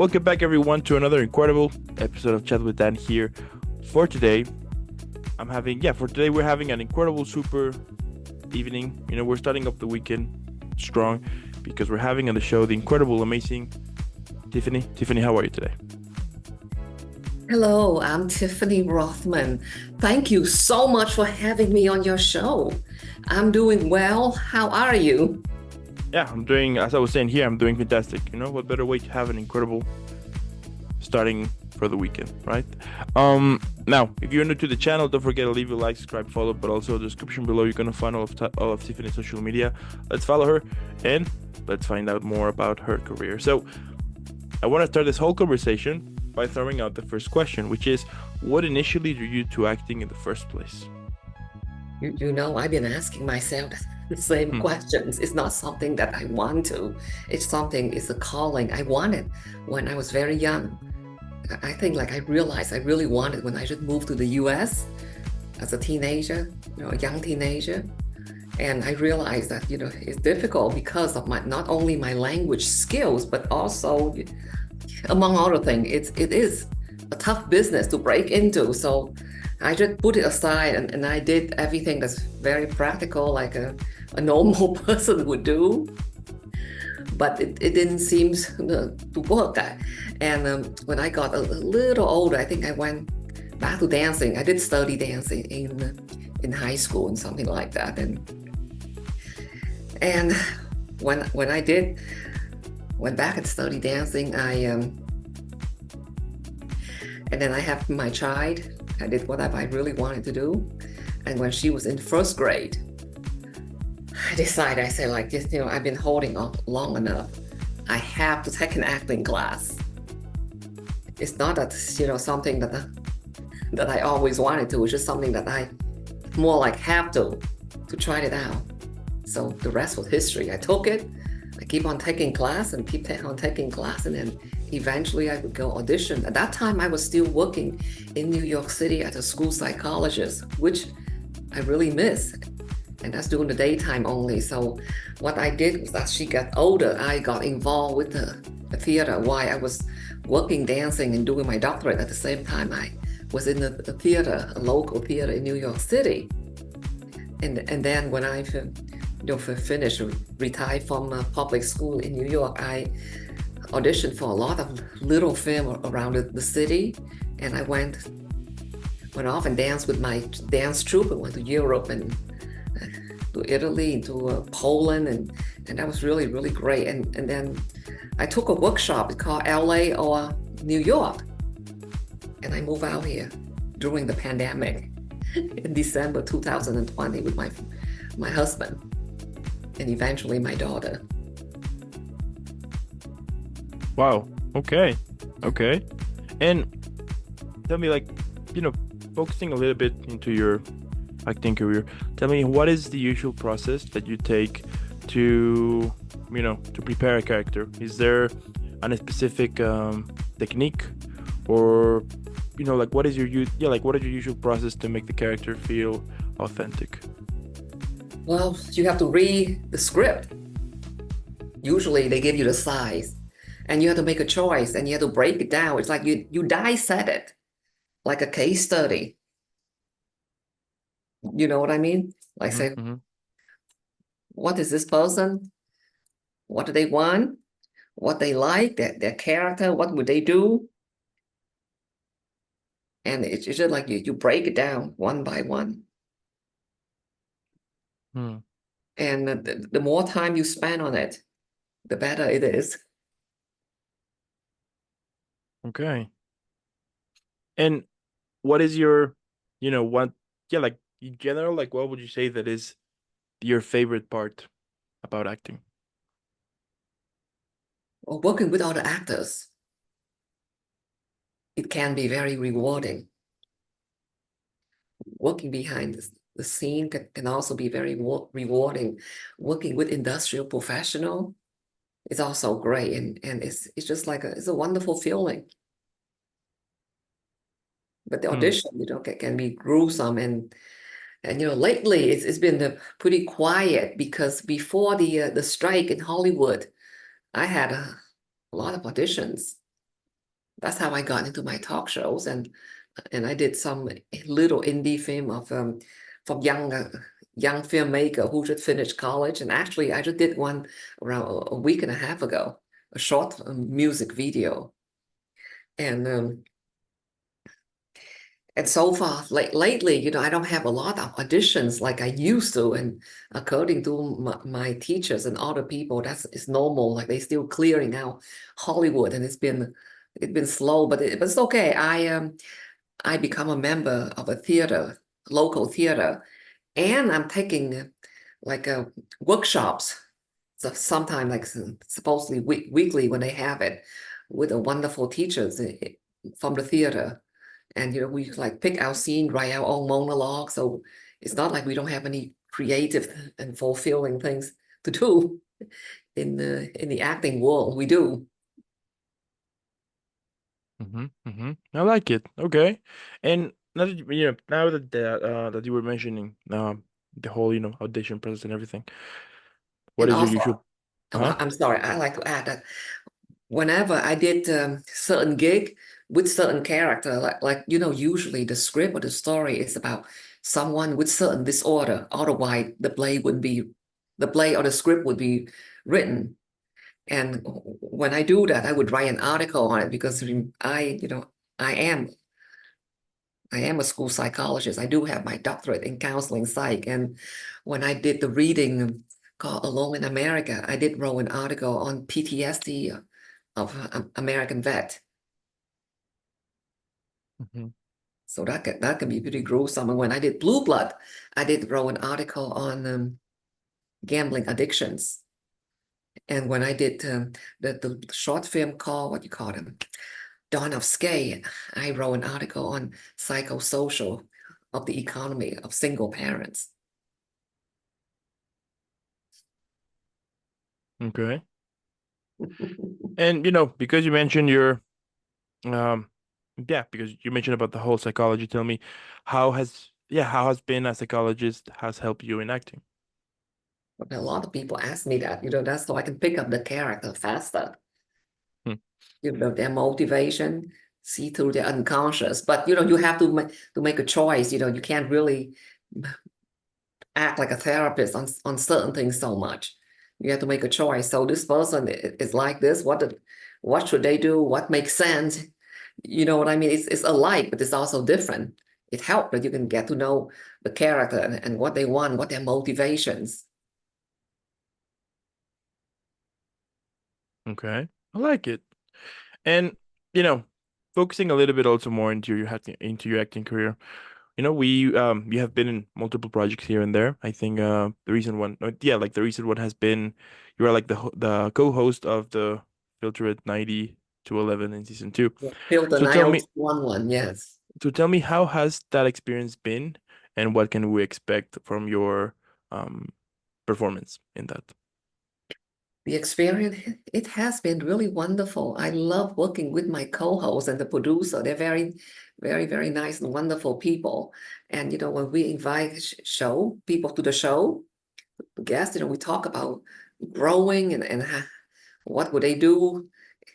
Welcome back, everyone, to another incredible episode of Chat with Dan here. For today, we're having an incredible, super evening. We're starting off the weekend strong because we're having on the show the incredible, amazing Tiffany. Tiffany, how are you today? Hello, I'm Tiffany Rothman. Thank you so much for having me on your show. I'm doing well. How are you? Yeah, I'm doing, as I was saying here, I'm doing fantastic. What better way to have an incredible starting for the weekend, right? Now, if you're new to the channel, don't forget to leave a like, subscribe, follow, but also the description below, you're gonna find all of Tiffany's social media. Let's follow her and let's find out more about her career. So, I want to start this whole conversation by throwing out the first question, which is, what initially drew you to acting in the first place? I've been asking myself the same questions. It's not something that I want to. It's a calling I wanted when I was very young. I think I realized I really wanted when I just moved to the US as a teenager, a young teenager. And I realized that, it's difficult because of not only my language skills, but also, among other things, it is a tough business to break into. So I just put it aside and I did everything that's very practical, like a normal person would do. But it didn't seem to work. And when I got a little older, I think I went back to dancing. I did study dancing in high school and something like that. And when I went back and studied dancing, and then I have my child. I did whatever I really wanted to do. And when she was in first grade, I said like this, I've been holding on long enough. I have to take an acting class. It's not that, something that I always wanted to. It's just something that I more like have to try it out. So the rest was history. I took it. I keep on taking class and keep on taking class, and then eventually I would go audition. At that time, I was still working in New York City as a school psychologist, which I really miss. And that's during the daytime only. So what I did was, as she got older, I got involved with the theater while I was working, dancing, and doing my doctorate. At the same time, I was in the theater, a local theater in New York City. And then when I finished, retired from public school in New York, I auditioned for a lot of little film around the city. And I went off and danced with my dance troupe and went to Europe and to Italy, to Poland, and that was really, really great. And then I took a workshop called LA or New York, and I moved out here during the pandemic in December 2020 with my husband and eventually my daughter. Wow. Okay. And tell me, focusing a little bit into your acting career, tell me, what is the usual process that you take to prepare a character? Is there a specific technique, or what is your usual process to make the character feel authentic? Well, you have to read the script. Usually they give you the size and you have to make a choice and you have to break it down. It's like you dissect it like a case study. You know what I mean? Like say, what is this person? What do they want? What they like, their character, what would they do? And it's just like you break it down one by one. And the more time you spend on it, the better it is. Okay. And what is your, in general, what would you say that is your favorite part about acting? Or working with other actors, it can be very rewarding. Working behind the scene can also be very rewarding. Working with industrial professional is also great, and it's just like it's a wonderful feeling. But the audition, can be gruesome, and lately it's been pretty quiet because before the strike in Hollywood, I had a lot of auditions. that's how I got into my talk shows, and I did some little indie film of from young filmmaker who just finished college, and actually I just did one around a week and a half ago, a short music video, and so far, lately, I don't have a lot of auditions like I used to. And according to my teachers and other people, it's normal. Like they still clearing out Hollywood, and it's been slow, but it's okay. I become a member of a theater, local theater, and I'm taking like workshops. So sometime like supposedly weekly when they have it with a wonderful teachers from the theater. And we like pick our scene, write our own monologue. So it's not like we don't have any creative and fulfilling things to do in the acting world. We do. I like it. Okay. And now that now that that you were mentioning the whole audition process and everything, what And is your also, usual? Uh-huh. I'm sorry, I like to add that whenever I did certain gig with certain character, like usually the script or the story is about someone with certain disorder. Otherwise, the play or the script would be written. And when I do that, I would write an article on it because I am I am a school psychologist. I do have my doctorate in counseling psych. And when I did the reading called Alone in America, I did wrote an article on PTSD of American vet. hmm So that can be pretty gruesome. And when I did Blue Blood, I did wrote an article on gambling addictions. And when I did the short film called, what you call them, Dawn of Scale, I wrote an article on psychosocial of the economy of single parents. Okay. And because you mentioned your um yeah, because you mentioned about the whole psychology, tell me how has being a psychologist has helped you in acting? But a lot of people ask me that, that's so I can pick up the character faster, Hmm. their motivation, see through their unconscious. But you have to make a choice. You can't really act like a therapist on certain things so much. You have to make a choice. So this person is like this. What should they do? What makes sense? You know what I mean? It's alike, but it's also different. It helps that you can get to know the character and what they want, what their motivations. Okay. I like it. And you know, focusing a little bit also more into your acting career. We you have been in multiple projects here and there. I think the recent one, yeah, like the recent one has been you are like the co-host of the Filter at 90 to 11 in season 2. Yeah. Filter So tell me, 9011, yes. how has that experience been, and what can we expect from your um performance in that? The experience, it has been really wonderful. I love working with my co-host and the producer. They're very, very, very nice and wonderful people. And when we invite show people to the show, guests, we talk about growing and what would they do,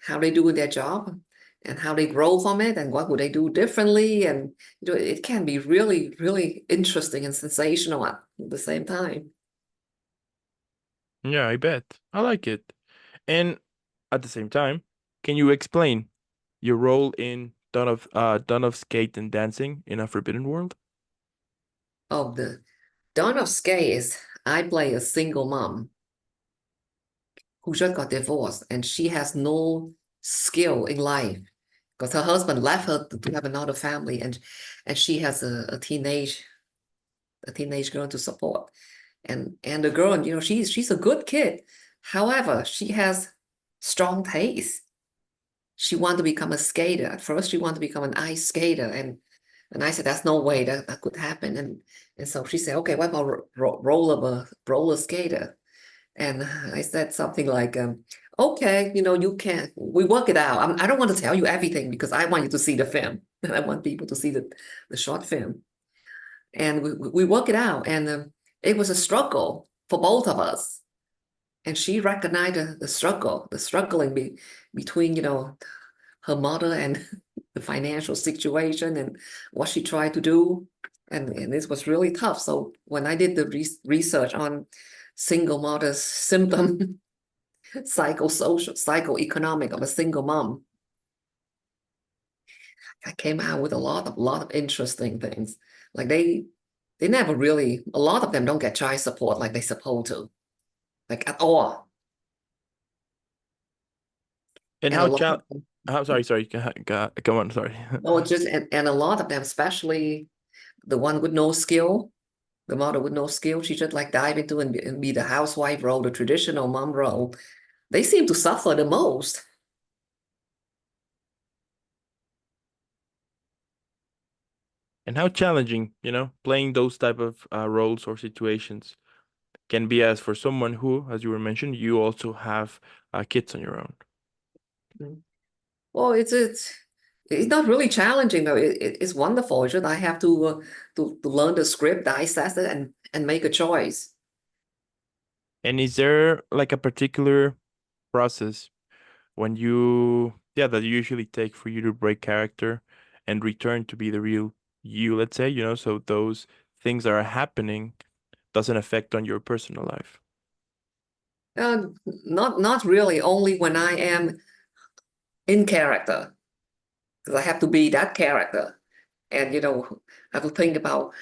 how they do their job, and how they grow from it, and what would they do differently. And it can be really, really interesting and sensational at the same time. Yeah, I bet. I like it. And at the same time, can you explain your role in Dawn of Skate and Dancing in a Forbidden World? Oh, the Dawn of Skay is I play a single mom who just got divorced, and she has no skill in life because her husband left her to have another family, and she has a teenage girl to support. And the girl, she's a good kid. However, she has strong taste. She wanted to become a skater. At first, she wanted to become an ice skater, and I said, that's no way that could happen. And so she said, okay, what about roller skater? And I said something like, okay, you can, we work it out. I don't want to tell you everything because I want you to see the film. And I want people to see the short film. And we work it out. And it was a struggle for both of us. And she recognized the struggle, the struggling between, her mother and the financial situation and what she tried to do. And this was really tough. So when I did the research on single mother's symptom, psychosocial, psychoeconomic of a single mom, I came out with a lot of interesting things. Like they never really, a lot of them don't get child support like they supposed to, like at all. And And a how lot of chal them, sorry, go on, sorry. no, just and a lot of them, especially the one with no skill, the mother with no skill, she just like dive into and be the housewife role, the traditional mom role. They seem to suffer the most. And how challenging, playing those type of roles or situations can be as for someone who, as you were mentioned, you also have kids on your own. Mm. Well, it's not really challenging though. It's wonderful. It's just I have to learn the script, dissect it, and make a choice. And is there like a particular process when that you usually take for you to break character and return to be the real you, let's say, so those things that are happening doesn't affect on your personal life? Not really. Only when I am in character, because I have to be that character. And I will think about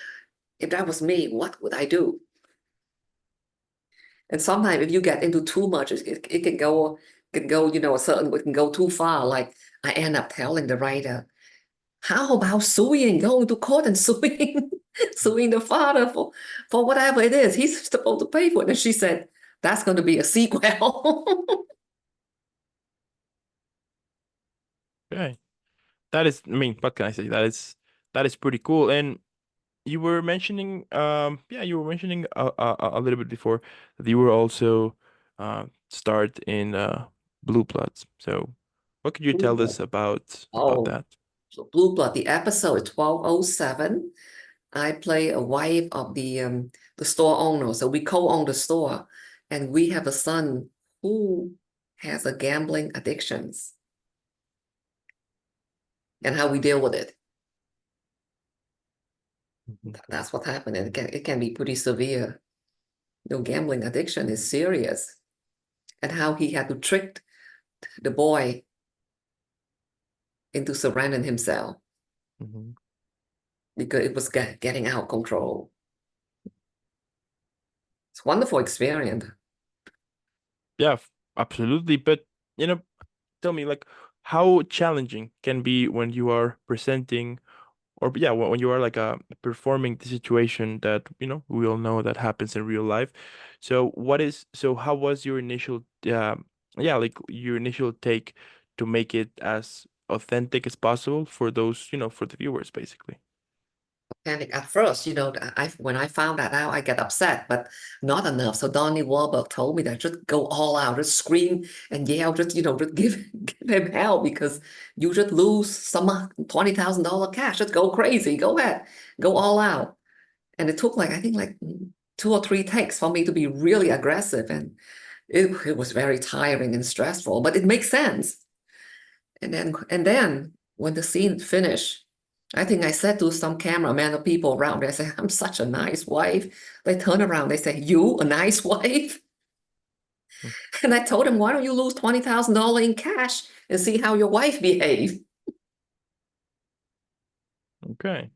if that was me, what would I do? And sometimes if you get into too much, it can go, it can go too far. Like I end up telling the writer, how about suing, going to court and suing, suing the father for whatever it is. He's supposed to pay for it. And she said, that's going to be a sequel. Okay. That is, I mean, what can I say? That is pretty cool. And you were mentioning, you were mentioning a little bit before that you were also start in Blue Bloods. So, what could you tell us about Oh, that? so Blue Blood, the episode is 1207. I play a wife of the store owner. So we co-own the store, and we have a son who has a gambling addictions and how we deal with it. Mhm. That's what happened. And it can be pretty severe. Gambling addiction is serious. And how he had to trick the boy into surrendering himself Mhm. because it was getting out of control. It's a wonderful experience. Yeah, absolutely. But tell me, like, how challenging can be when you are presenting, or yeah, when you are like performing the situation that we all know that happens in real life. So how was your initial like your initial take to make it as authentic as possible for those, for the viewers, basically? Panic at first, when I found that out, I get upset, but not enough. So Donnie Wahlberg told me that just go all out, just scream and yell, just give him hell because you just lose some $20,000 cash. Just go crazy. Go ahead, go all out. And it took I think like 2 or 3 takes for me to be really aggressive, and it was very tiring and stressful, but it makes sense. And then when the scene finished, I think I said to some cameraman or people around me, I said, I'm such a nice wife. They turn around, they say, you a nice wife? Mm. And I told them, why don't you lose $20,000 in cash and see how your wife behaves? Okay.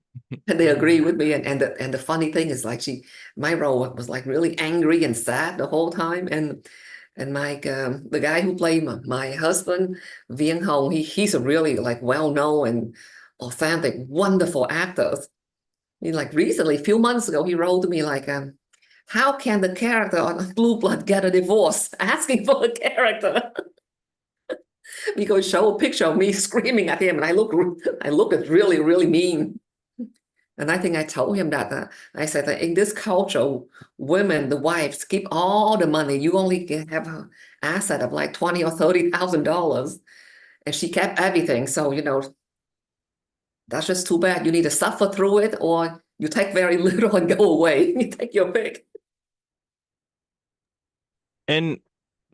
And they agree with me. And the funny thing is my role was like really angry and sad the whole time. And the guy who played my husband, Vian Hong, he's a really like well-known and authentic, wonderful actor. Like recently, a few months ago, he wrote to me like, how can the character on Blue Blood get a divorce? Asking for a character. Because show a picture of me screaming at him, and I look at really, really mean. And I think I told him that I said that in this culture, women, the wives, keep all the money. You only can have an asset of like 20 or $30,000, and she kept everything. So that's just too bad. You need to suffer through it, or you take very little and go away. You take your pick. And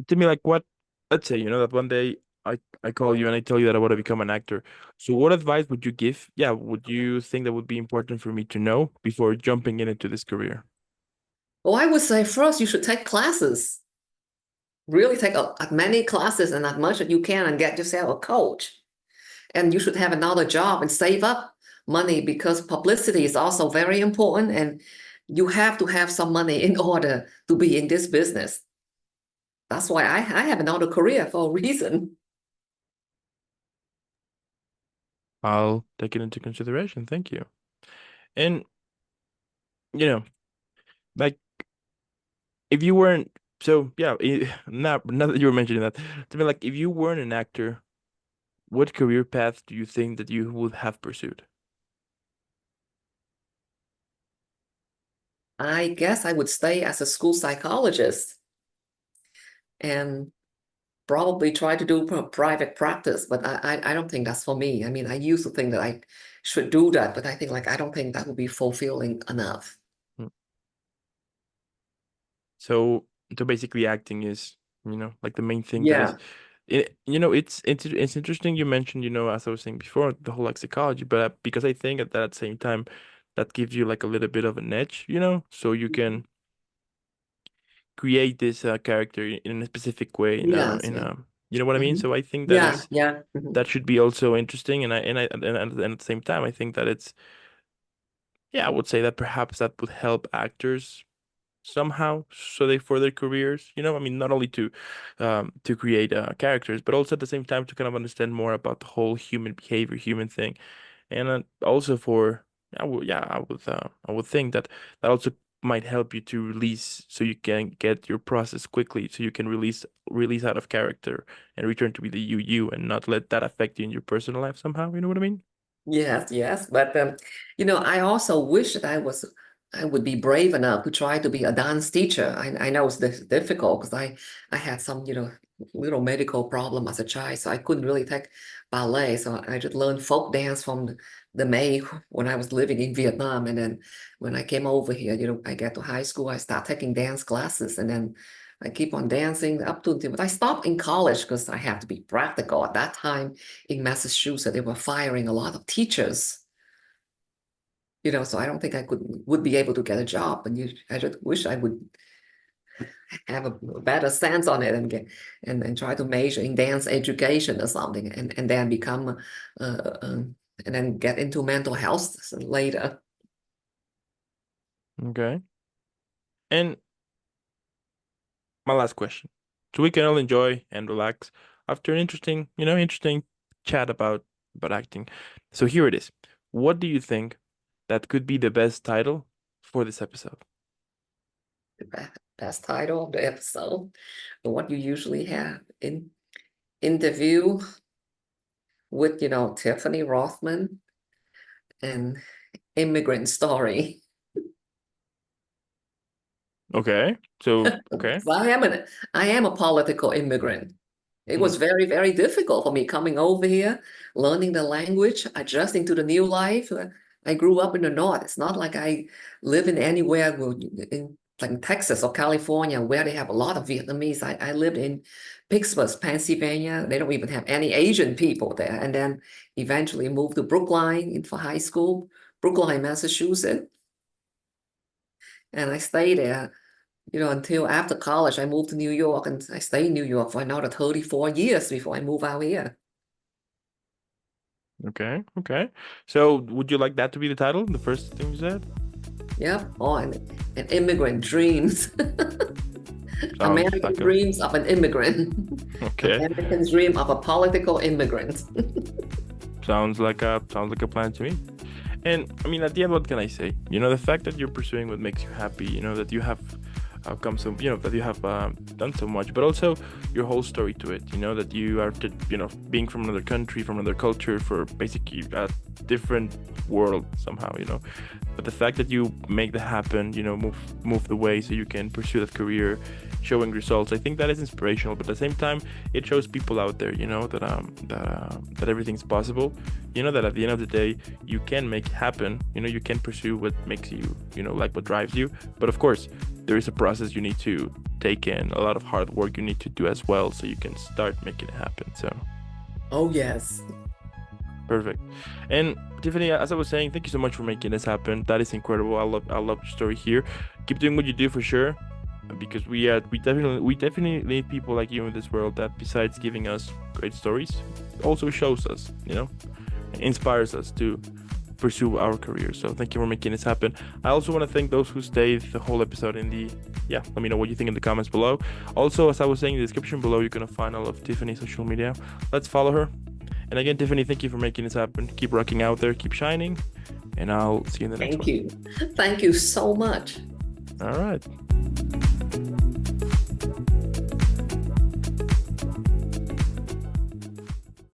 to me, like, what, let's say, that one day I call you and I tell you that I want to become an actor. So what advice would you give? Yeah, would you think that would be important for me to know before jumping into this career? Well, I would say first you should take classes. Really take as many classes and as much as you can and get yourself a coach. And you should have another job and save up money because publicity is also very important and you have to have some money in order to be in this business. That's why I have another career for a reason. I'll take it into consideration. Thank you. And you know, like if you weren't so yeah, now that you were mentioning that, to me like if you weren't an actor, what career path do you think that you would have pursued? I guess I would stay as a school psychologist and probably try to do private practice, but I don't think that's for me. I mean, I used to think that I should do that, but I think like I don't think that would be fulfilling enough. Hmm. So so basically acting is, like the main thing that is Yeah, it's interesting you mentioned, as I was saying before, the whole like psychology, but because I think at that same time that gives you like a little bit of an edge, so you can create this character in a specific way yes, in yeah. a you know what I mean? Mhm. So I think that Yeah, is yeah. Mhm. that should be also interesting, and at the same time I think that it's yeah, I would say that perhaps that would help actors somehow so they for their careers, I mean not only to create characters but also at the same time to kind of understand more about the whole human behavior, human thing, and also for I would think that that also might help you to release so you can get your process quickly so you can release out of character and return to be the you and not let that affect you in your personal life somehow, you know what I mean? Yes, yes. But I also wish that I would be brave enough to try to be a dance teacher. I know it's difficult because I had some, little medical problem as a child, so I couldn't really take ballet. So I just learned folk dance from the May when I was living in Vietnam. And then when I came over here, I get to high school, I start taking dance classes, and then I keep on dancing up to but I stopped in college because I have to be practical. At that time in Massachusetts, they were firing a lot of teachers, so I don't think I would be able to get a job. And I just wish I would have a better sense on it and get and try to major in dance education or something, and then become and then get into mental health later. Okay. And my last question. So we can all enjoy and relax after an interesting chat about acting. So here it is. What do you think that could be the best title for this episode? Best title of the episode. What you usually have in interview with Tiffany Rothman and immigrant story. Okay. So, okay. I am a political immigrant. It Hmm. was very, very difficult for me coming over here, learning the language, adjusting to the new life. I grew up in the North. It's not like I live in anywhere in like Texas or California where they have a lot of Vietnamese. I lived in Pittsburgh, Pennsylvania. They don't even have any Asian people there. And then eventually moved to Brookline for high school, Brookline, Massachusetts. And I stayed there until after college. I moved to New York and I stayed in New York for another 34 years before I moved out here. Okay. Okay. So, would you like that to be the title? The first thing you said? Yep. Oh, and immigrant dreams. Sounds American like a dreams of an immigrant. okay. American dream of a political immigrant. Sounds like a plan to me. And I mean, at the end, what can I say? The fact that you're pursuing what makes you happy, that you have come so, that you have done so much, but also your whole story to it, that you are, being from another country, from another culture, for basically a different world somehow, But the fact that you make that happen, you know, move the way so you can pursue that career, showing results, I think that is inspirational. But at the same time, it shows people out there, you know, that everything's possible. You know, that at the end of the day, you can make it happen. You know, you can pursue what makes you, you know, like what drives you. But of course, there is a process you need to take in, a lot of hard work you need to do as well, so you can start making it happen. So. Oh, yes. Perfect. And Tiffany, as I was saying, thank you so much for making this happen. That is incredible. I love your story here. Keep doing what you do for sure, because we definitely need people like you in this world that, besides giving us great stories, also shows us, you know, inspires us to pursue our career. So thank you for making this happen. I also want to thank those who stayed the whole episode let me know what you think in the comments below. Also, as I was saying, in the description below, you're gonna find all of Tiffany's social media. Let's follow her. And again, Tiffany, thank you for making this happen. Keep rocking out there, keep shining, and I'll see you in the next one. Thank you. Thank you so much. All right.